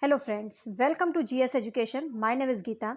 Hello friends, welcome to GS education. My name is Geeta.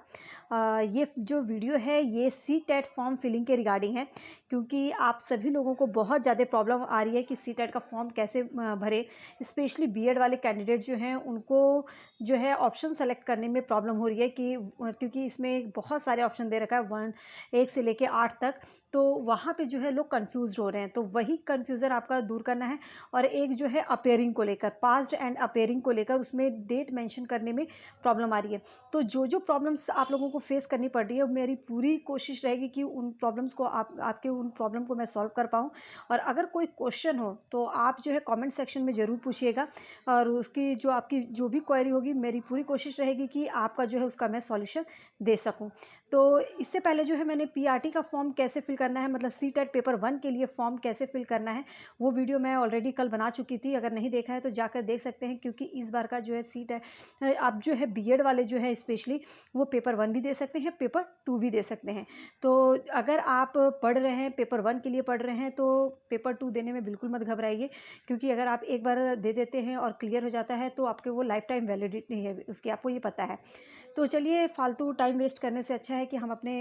ये जो video है ये सी टेट फॉर्म फिलिंग के रिगार्डिंग है, क्योंकि आप सभी लोगों को बहुत ज़्यादा प्रॉब्लम आ रही है कि सी टेट का फॉर्म कैसे भरे। स्पेशली बीएड वाले कैंडिडेट जो हैं उनको जो है ऑप्शन सेलेक्ट करने में प्रॉब्लम हो रही है कि क्योंकि इसमें बहुत सारे ऑप्शन दे रखा है 1 से लेके 8 तक, तो वहाँ पे जो है लोग कंफ्यूज हो रहे हैं। तो वही कन्फ्यूज़न आपका दूर करना है। और एक जो है अपेयरिंग को लेकर, पास्ट एंड अपेयरिंग को लेकर उसमें डेट मेंशन करने में प्रॉब्लम आ रही है। तो जो प्रॉब्लम्स आप लोगों को फेस करनी पड़ रही है, मेरी पूरी कोशिश रहेगी कि उन प्रॉब्लम्स को आपके उन प्रॉब्लम को मैं सॉल्व कर पाऊँ। और अगर कोई क्वेश्चन हो तो आप जो है कमेंट सेक्शन में ज़रूर पूछिएगा, और उसकी जो आपकी जो भी क्वेरी होगी मेरी पूरी कोशिश रहेगी कि आपका जो है उसका मैं सॉल्यूशन दे सकूँ। तो इससे पहले जो है मैंने पीआरटी का फॉर्म कैसे फिल करना है, मतलब सी टेट पेपर 1 के लिए फॉर्म कैसे फिल करना है, वो वीडियो मैं ऑलरेडी कल बना चुकी थी। अगर नहीं देखा है तो जाकर देख सकते हैं, क्योंकि इस बार का जो है सीट है, आप जो है बीएड वाले जो है स्पेशली वो पेपर 1 भी दे सकते हैं, पेपर 2 भी दे सकते हैं। तो अगर आप पढ़ रहे हैं, पेपर 1 के लिए पढ़ रहे हैं, तो पेपर 2 देने में बिल्कुल मत घबराइए, क्योंकि अगर आप एक बार दे देते हैं और क्लियर हो जाता है तो आपके वो लाइफ टाइम वैलिडिटी है उसकी, आपको ये पता है। तो चलिए, फालतू टाइम वेस्ट करने से अच्छा है कि हम अपने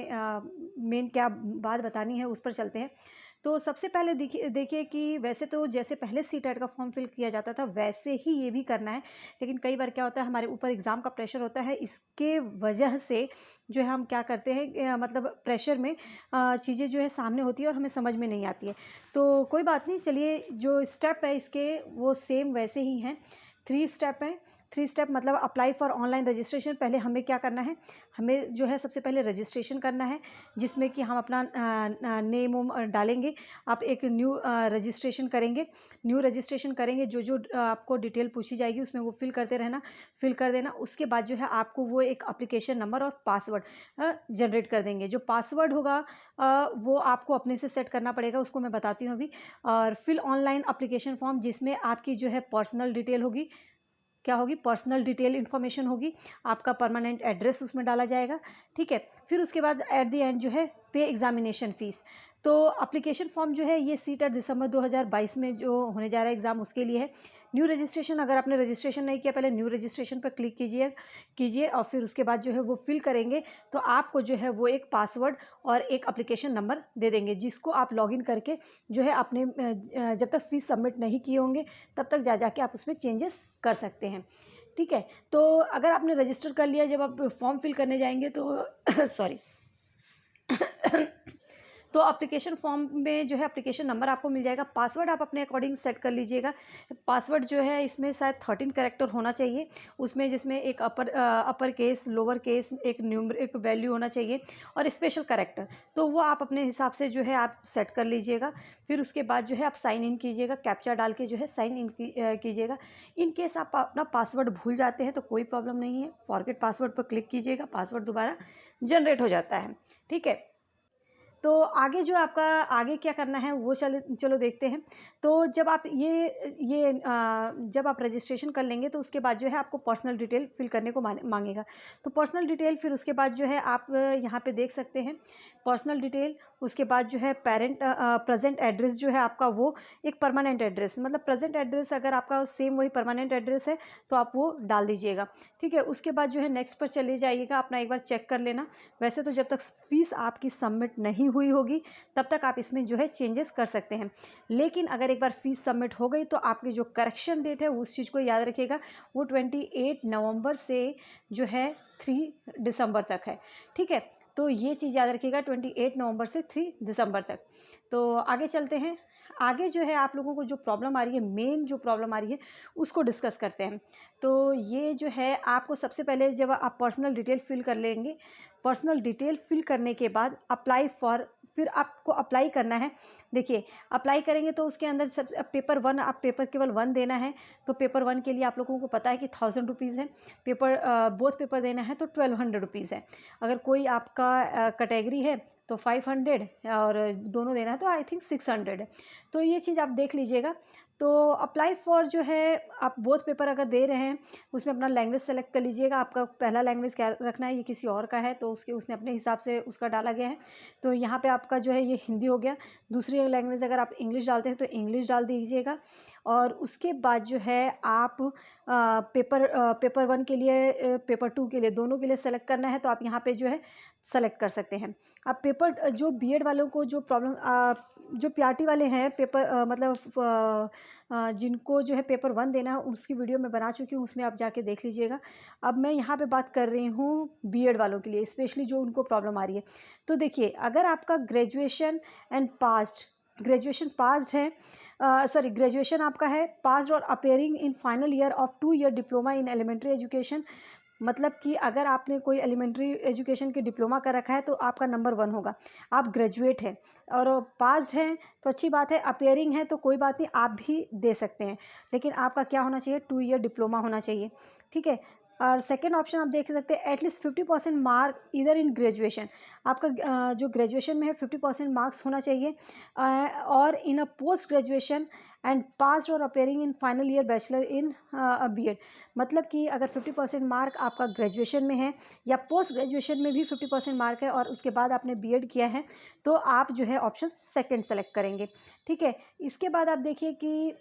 मेन क्या बात बतानी है उस पर चलते हैं। तो सबसे पहले देखिए कि वैसे तो जैसे पहले सी टेट का फॉर्म फिल किया जाता था वैसे ही ये भी करना है। लेकिन कई बार क्या होता है, हमारे ऊपर एग्ज़ाम का प्रेशर होता है, इसके वजह से जो है हम क्या करते हैं, मतलब प्रेशर में चीज़ें जो है सामने होती है और हमें समझ में नहीं आती है। तो कोई बात नहीं, चलिए जो स्टेप है इसके वो सेम वैसे ही हैं। 3 स्टेप हैं। 3 स्टेप मतलब अप्लाई फॉर ऑनलाइन रजिस्ट्रेशन। पहले हमें क्या करना है, हमें जो है सबसे पहले रजिस्ट्रेशन करना है, जिसमें कि हम अपना नेम उम डालेंगे। आप एक न्यू रजिस्ट्रेशन करेंगे। न्यू रजिस्ट्रेशन करेंगे, जो आपको डिटेल पूछी जाएगी उसमें वो फिल करते रहना, फिल कर देना। उसके बाद जो है आपको वो एक एप्लीकेशन नंबर और पासवर्ड जनरेट कर देंगे। जो पासवर्ड होगा वो आपको अपने से सेट करना पड़ेगा, उसको मैं बताती हूँ अभी। और फिल ऑनलाइन एप्लीकेशन फॉर्म, जिसमें आपकी जो है पर्सनल डिटेल होगी, क्या होगी, पर्सनल डिटेल इन्फॉर्मेशन होगी, आपका परमानेंट एड्रेस उसमें डाला जाएगा। ठीक है, फिर उसके बाद एट द एंड जो है पे एग्जामिनेशन फ़ीस। तो एप्लीकेशन फॉर्म जो है ये सी टेट दिसंबर 2022 में जो होने जा रहा है एग्ज़ाम, उसके लिए है। न्यू रजिस्ट्रेशन, अगर आपने रजिस्ट्रेशन नहीं किया, पहले न्यू रजिस्ट्रेशन पर क्लिक कीजिए और फिर उसके बाद जो है वो फिल करेंगे, तो आपको जो है वो एक पासवर्ड और एक एप्लीकेशन नंबर दे देंगे, जिसको आप लॉगिन करके जो है अपने जब तक फीस सबमिट नहीं किए होंगे तब तक जा के आप उसमें चेंजेस कर सकते हैं। ठीक है, तो अगर आपने रजिस्टर कर लिया, जब आप फॉर्म फिल करने जाएंगे तो सॉरी तो एप्लीकेशन फॉर्म में जो है एप्लीकेशन नंबर आपको मिल जाएगा। पासवर्ड आप अपने अकॉर्डिंग सेट कर लीजिएगा। पासवर्ड जो है इसमें शायद 13 कैरेक्टर होना चाहिए उसमें, जिसमें एक अपर केस, लोअर केस, एक न्यूमरिक वैल्यू होना चाहिए और स्पेशल कैरेक्टर। तो वो आप अपने हिसाब से जो है आप सेट कर लीजिएगा। फिर उसके बाद जो है आप साइन इन कीजिएगा, कैप्चा डाल के जो है साइन इन कीजिएगा। इन केस आप अपना पासवर्ड भूल जाते हैं तो कोई प्रॉब्लम नहीं है, फॉरगेट पासवर्ड पर क्लिक कीजिएगा, पासवर्ड दोबारा जनरेट हो जाता है। ठीक है, तो आगे जो आपका आगे क्या करना है वो चलो देखते हैं। तो जब आप जब आप रजिस्ट्रेशन कर लेंगे तो उसके बाद जो है आपको पर्सनल डिटेल फिल करने को मांगेगा। तो पर्सनल डिटेल, फिर उसके बाद जो है आप यहाँ पे देख सकते हैं पर्सनल डिटेल। उसके बाद जो है प्रेजेंट एड्रेस जो है आपका वो एक परमानेंट एड्रेस, मतलब प्रेजेंट एड्रेस अगर आपका सेम वही परमानेंट एड्रेस है तो आप वो डाल दीजिएगा। ठीक है, उसके बाद जो है नेक्स्ट पर चले जाइएगा, अपना एक बार चेक कर लेना। वैसे तो जब तक फीस आपकी सबमिट नहीं हुई होगी तब तक आप इसमें जो है चेंजेस कर सकते हैं। लेकिन अगर एक बार फीस सबमिट हो गई तो आपकी जो करेक्शन डेट है उस चीज़ को याद रखिएगा, वो 28 नवंबर से जो है 3 दिसंबर तक है। ठीक है, तो ये चीज़ याद रखिएगा, 28 नवंबर से 3 दिसंबर तक। तो आगे चलते हैं। आगे जो है आप लोगों को जो प्रॉब्लम आ रही है, मेन जो प्रॉब्लम आ रही है उसको डिस्कस करते हैं। तो ये जो है आपको सबसे पहले जब आप पर्सनल डिटेल फिल कर लेंगे, पर्सनल डिटेल फिल करने के बाद अप्लाई फॉर, फिर आपको अप्लाई करना है। देखिए, अप्लाई करेंगे तो उसके अंदर सब पेपर 1, आप पेपर केवल 1 देना है। तो पेपर 1 के लिए आप लोगों को पता है कि 1000 रुपीज़ है। बोथ पेपर देना है तो 1200 रुपीज़ है। अगर कोई आपका कैटेगरी है तो 500 और दोनों देना है तो आई थिंक 600 है। तो ये चीज़ आप देख लीजिएगा। तो अप्लाई फॉर जो है, आप बोथ पेपर अगर दे रहे हैं उसमें अपना लैंग्वेज सेलेक्ट कर लीजिएगा। आपका पहला लैंग्वेज क्या रखना है, ये किसी और का है तो उसने अपने हिसाब से उसका डाला गया है। तो यहाँ पे आपका जो है ये हिंदी हो गया। दूसरी लैंग्वेज अगर आप इंग्लिश डालते हैं तो इंग्लिश डाल दीजिएगा। और उसके बाद जो है आप पेपर 1 के लिए, पेपर 2 के लिए, दोनों के लिए सेलेक्ट करना है तो आप यहाँ पे जो है सेलेक्ट कर सकते हैं। अब पेपर जो बीएड वालों को जो प्रॉब्लम, जो पीआरटी वाले हैं पेपर मतलब जिनको जो है पेपर 1 देना है उसकी वीडियो मैं बना चुकी हूँ, उसमें आप जाके देख लीजिएगा। अब मैं यहाँ पे बात कर रही हूँ बीएड वालों के लिए, स्पेशली जो उनको प्रॉब्लम आ रही है। तो देखिए, अगर आपका ग्रेजुएशन पास्ड है, सॉरी ग्रेजुएशन आपका है पास्ड और appearing in final year of 2 year diploma in elementary education, मतलब कि अगर आपने कोई एलिमेंट्री एजुकेशन के डिप्लोमा कर रखा है तो आपका नंबर 1 होगा। आप ग्रेजुएट हैं और पास्ड हैं तो अच्छी बात है, अपेयरिंग है तो कोई बात नहीं, आप भी दे सकते हैं, लेकिन आपका क्या होना चाहिए, 2 ईयर डिप्लोमा होना चाहिए। ठीक है। और सेकेंड ऑप्शन आप देख सकते हैं, एटलीस्ट 50% मार्क इधर इन ग्रेजुएशन, आपका जो ग्रेजुएशन में है 50% मार्क्स होना चाहिए, और in a post graduation and passed और appearing in final year bachelor in BEd, मतलब कि अगर 50% मार्क आपका ग्रेजुएशन में है या पोस्ट ग्रेजुएशन में भी 50% मार्क है और उसके बाद आपने बीएड किया है तो आप जो है ऑप्शन सेकंड सेलेक्ट करेंगे। ठीक है। इसके बाद आप देखिए कि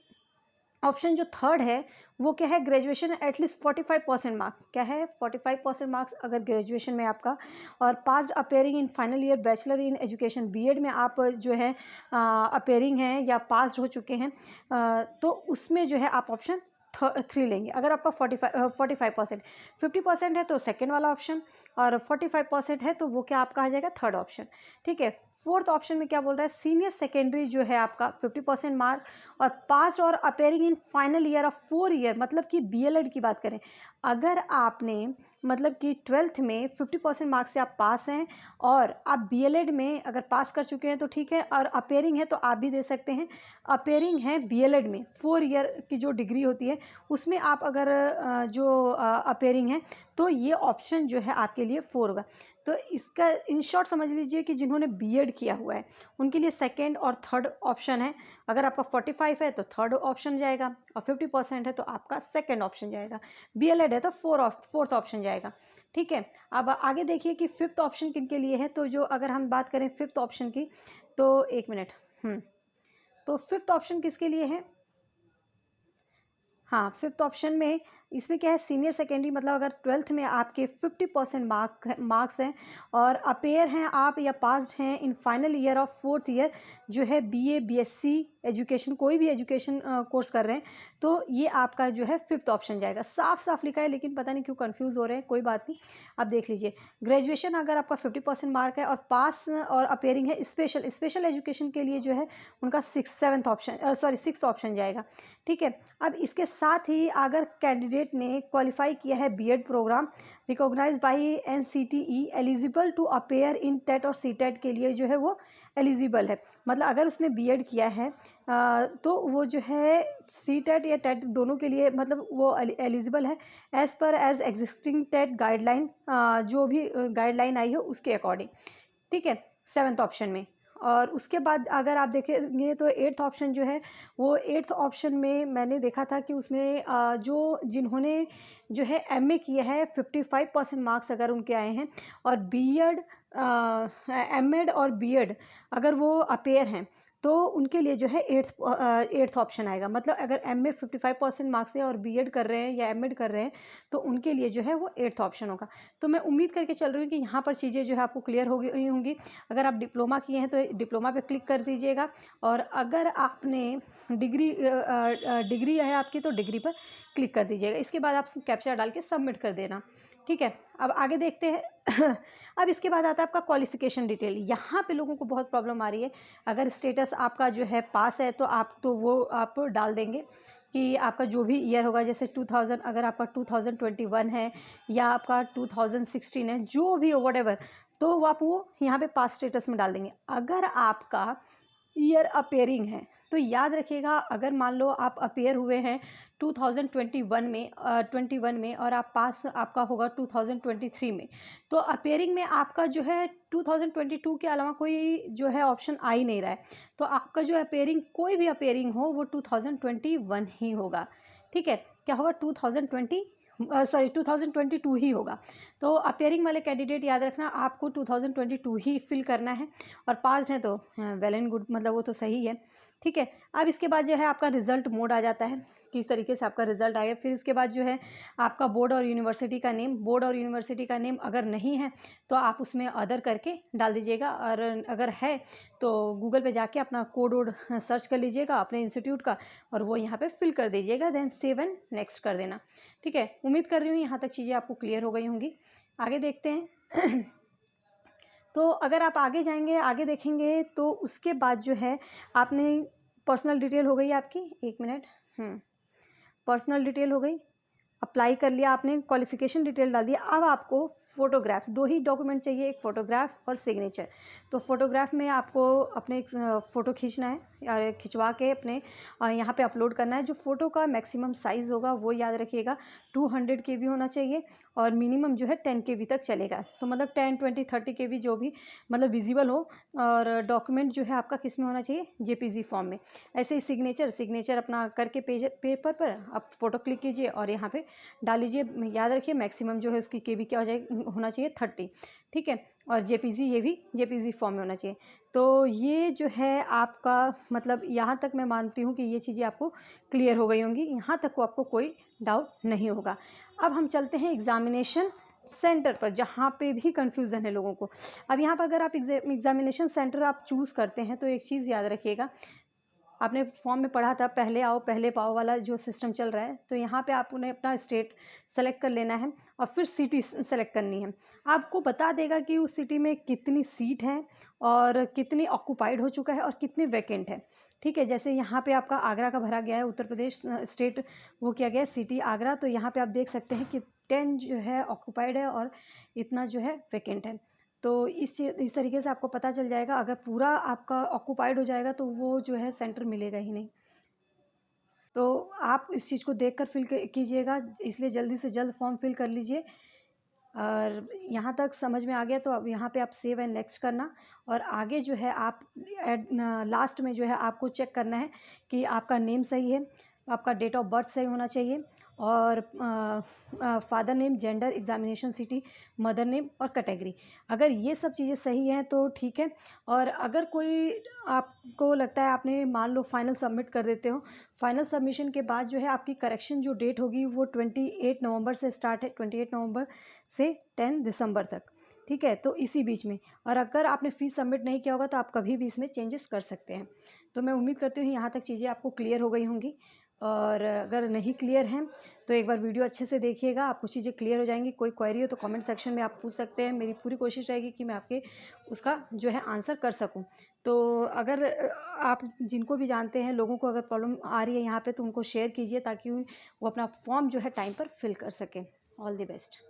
ऑप्शन जो थर्ड है वो क्या है, ग्रेजुएशन एटलीस्ट 45% मार्क्स, क्या है 45% मार्क्स अगर ग्रेजुएशन में आपका, और pass appearing in final year bachelor in education BEd में आप जो है अपेयरिंग हैं या पास हो चुके हैं, तो उसमें जो है आप ऑप्शन 3 लेंगे। अगर आपका 45% 50% है तो सेकेंड वाला ऑप्शन, और 45% है तो वो क्या आपका आ जाएगा, थर्ड ऑप्शन। ठीक है। फोर्थ ऑप्शन में क्या बोल रहा है, सीनियर सेकेंडरी जो है आपका 50% मार्क और पास और appearing in final year of 4 year, मतलब कि बीएलएड की बात करें, अगर आपने मतलब कि 12th में 50% मार्क्स से आप पास हैं और आप बीएलएड में अगर पास कर चुके हैं तो ठीक है, और अपेयरिंग है तो आप भी दे सकते हैं। अपेयरिंग है बीएलएड में 4 ईयर की जो डिग्री होती है उसमें आप अगर जो अपेयरिंग है तो ये ऑप्शन जो है आपके लिए 4 होगा। तो इसका इन शॉर्ट समझ लीजिए कि जिन्होंने बीएड किया हुआ है उनके लिए सेकेंड और थर्ड ऑप्शन है। अगर आपका 45 है तो थर्ड ऑप्शन जाएगा, और 50% है तो आपका सेकेंड ऑप्शन जाएगा, बीएलएड है तो फोर्थ ऑप्शन जाएगा। ठीक है। अब आगे देखिए कि फिफ्थ ऑप्शन किन के लिए है, तो जो अगर हम बात करें फिफ्थ ऑप्शन की तो एक मिनट, तो फिफ्थ ऑप्शन किसके लिए है, हाँ फिफ्थ ऑप्शन में इसमें क्या है, सीनियर सेकेंडरी, मतलब अगर 12th में आपके 50% मार्क्स हैं और अपेयर हैं आप या पास्ड हैं इन final year of 4th year, जो है बीए बीएससी एजुकेशन, कोई भी एजुकेशन कोर्स कर रहे हैं, तो ये आपका जो है फिफ्थ ऑप्शन जाएगा। साफ साफ लिखा है लेकिन पता नहीं क्यों कंफ्यूज हो रहे हैं, कोई बात नहीं, आप देख लीजिए। ग्रेजुएशन अगर आपका 50% मार्क है और पास और अपेयरिंग है स्पेशल एजुकेशन के लिए जो है उनका सिक्स्थ ऑप्शन जाएगा। ठीक है। अब इसके साथ ही अगर कैंडिडेट ने क्वालिफाई किया है BEd program recognize by NCTE, eligible to appear in TET और सीटेट के लिए जो है वो एलिजिबल है, मतलब अगर उसने बीएड किया है तो वो जो है सीटेट या टेट दोनों के लिए मतलब वो एलिजिबल है एज एग्जिस्टिंग टेट गाइडलाइन, जो भी गाइडलाइन आई हो उसके अकॉर्डिंग। ठीक है, सेवन्थ ऑप्शन में। और उसके बाद अगर आप देखेंगे तो एट्थ ऑप्शन जो है वो एट्थ ऑप्शन में मैंने देखा था कि उसमें जो जिन्होंने जो है एमए किया है 55% मार्क्स अगर उनके आए हैं और बीएड एमएड और बीएड अगर वो अपेयर हैं तो उनके लिए जो है एट्थ ऑप्शन आएगा। मतलब अगर एमए 55% मार्क्स है और बीएड कर रहे हैं या एमएड कर रहे हैं तो उनके लिए जो है वो एट्थ ऑप्शन होगा। तो मैं उम्मीद करके चल रही हूँ कि यहाँ पर चीज़ें जो है आपको क्लियर हो गई होंगी। अगर आप डिप्लोमा किए हैं तो डिप्लोमा पे क्लिक कर दीजिएगा, और अगर आपने डिग्री है आपकी तो डिग्री पर क्लिक कर दीजिएगा। इसके बाद आप कैप्चा डाल के सबमिट कर देना। ठीक है, अब आगे देखते हैं। अब इसके बाद आता है आपका क्वालिफिकेशन डिटेल। यहाँ पे लोगों को बहुत प्रॉब्लम आ रही है। अगर स्टेटस आपका जो है पास है तो आप तो वो आप डाल देंगे कि आपका जो भी ईयर होगा, जैसे 2000 अगर आपका 2021 है या आपका 2016 है, जो भी हो व्हाटएवर, तो वो आप वो यहाँ पे पास स्टेटस में डाल देंगे। अगर आपका ईयर अपेयरिंग है तो याद रखिएगा, अगर मान लो आप अपेयर हुए हैं 2021 में और आप पास आपका होगा 2023 में, तो अपेयरिंग में आपका जो है 2022 के अलावा कोई जो है ऑप्शन आ ही नहीं रहा है, तो आपका जो अपेयरिंग कोई भी अपेयरिंग हो वो 2021 ही होगा। ठीक है, क्या होगा 2021 सॉरी 2022 ही होगा। तो अपीयरिंग वाले कैंडिडेट याद रखना, आपको 2022 ही फिल करना है, और पास्ड है तो वेल एंड गुड, मतलब वो तो सही है। ठीक है, अब इसके बाद जो है आपका रिजल्ट मोड आ जाता है, किस तरीके से आपका रिजल्ट आएगा। फिर इसके बाद जो है आपका बोर्ड और यूनिवर्सिटी का नेम, बोर्ड और यूनिवर्सिटी का नेम अगर नहीं है तो आप उसमें अदर करके डाल दीजिएगा, और अगर है तो गूगल पे जाके अपना कोड वोड सर्च कर लीजिएगा अपने इंस्टीट्यूट का, और वो यहाँ पे फिल कर दीजिएगा, देन सेव एंड नेक्स्ट कर देना। ठीक है, उम्मीद कर रही हूँ यहाँ तक चीज़ें आपको क्लियर हो गई होंगी। आगे देखते हैं। तो अगर आप आगे जाएंगे, आगे देखेंगे, तो उसके बाद जो है आपने पर्सनल डिटेल हो गई आपकी, 1 मिनट, पर्सनल डिटेल हो गई, अप्लाई कर लिया आपने, क्वालिफिकेशन डिटेल डाल दिया। अब आपको फ़ोटोग्राफ, 2 ही डॉक्यूमेंट चाहिए, एक फ़ोटोग्राफ और सिग्नेचर। तो फ़ोटोग्राफ में आपको अपने एक फ़ोटो खींचना है, और खिंचवा के अपने यहाँ पे अपलोड करना है। जो फ़ोटो का मैक्सिमम साइज़ होगा वो याद रखिएगा 200 KB होना चाहिए, और मिनिमम जो है 10 KB तक चलेगा। तो मतलब 10, 20, 30 KB जो भी मतलब विजिबल हो। और डॉक्यूमेंट जो है आपका किस में होना चाहिए, JPG फॉर्म में। ऐसे ही सिग्नेचर अपना करके पेपर पर आप फ़ोटो क्लिक कीजिए और यहाँ पे डाल लीजिए। याद रखिए मैक्सिमम जो है उसकी KB क्या होना चाहिए, 30। ठीक है, और JPG, ये भी JPG फॉर्म में होना चाहिए। तो ये जो है आपका, मतलब यहाँ तक मैं मानती हूँ कि ये चीज़ें आपको क्लियर हो गई होंगी, यहाँ तक को आपको कोई डाउट नहीं होगा। अब हम चलते हैं एग्ज़ामिनेशन सेंटर पर, जहाँ पे भी कन्फ्यूज़न है लोगों को। अब यहाँ पर अगर आप एग्ज़ामिनेशन सेंटर आप चूज़ करते हैं तो एक चीज़ याद रखिएगा, आपने फॉर्म में पढ़ा था पहले आओ पहले पाओ वाला जो सिस्टम चल रहा है। तो यहाँ पे आपने अपना स्टेट सेलेक्ट कर लेना है, और फिर सिटी सेलेक्ट करनी है। आपको बता देगा कि उस सिटी में कितनी सीट है, और कितनी ऑक्यूपाइड हो चुका है, और कितनी वैकेंट है। ठीक है, जैसे यहाँ पे आपका आगरा का भरा गया है, उत्तर प्रदेश स्टेट वो किया गया है, सिटी आगरा। तो यहाँ पे आप देख सकते हैं कि 10 जो है ऑक्यूपाइड है, और इतना जो है वैकेंट है। तो इस तरीके से आपको पता चल जाएगा। अगर पूरा आपका ऑक्यूपाइड हो जाएगा तो वो जो है सेंटर मिलेगा ही नहीं। तो आप इस चीज़ को देखकर फिल कीजिएगा, इसलिए जल्दी से जल्द फॉर्म फिल कर लीजिए। और यहाँ तक समझ में आ गया तो अब यहाँ पे आप सेव एंड नेक्स्ट करना। और आगे जो है आप लास्ट में जो है आपको चेक करना है कि आपका नेम सही है, आपका डेट ऑफ बर्थ सही होना चाहिए, और father name, gender, examination city, mother name और कैटेगरी। अगर ये सब चीज़ें सही हैं तो ठीक है। और अगर कोई आपको लगता है, आपने मान लो फाइनल सबमिट कर देते हो, फाइनल सबमिशन के बाद जो है आपकी करेक्शन जो डेट होगी वो 28 नवंबर से स्टार्ट है, 28 नवंबर से 10 दिसंबर तक। ठीक है, तो इसी बीच में। और अगर आपने फ़ीस सबमिट नहीं किया होगा तो आप कभी भी इसमें चेंजेस कर सकते हैं। तो मैं उम्मीद करती हूँ यहाँ तक चीज़ें आपको क्लियर हो गई होंगी। और अगर नहीं क्लियर हैं तो एक बार वीडियो अच्छे से देखिएगा, आपको चीज़ें क्लियर हो जाएंगी। कोई क्वेरी हो तो कमेंट सेक्शन में आप पूछ सकते हैं, मेरी पूरी कोशिश रहेगी कि मैं आपके उसका जो है आंसर कर सकूं। तो अगर आप जिनको भी जानते हैं लोगों को अगर प्रॉब्लम आ रही है यहाँ पे, तो उनको शेयर कीजिए ताकि वो अपना फॉर्म जो है टाइम पर फिल कर सकें। All the best.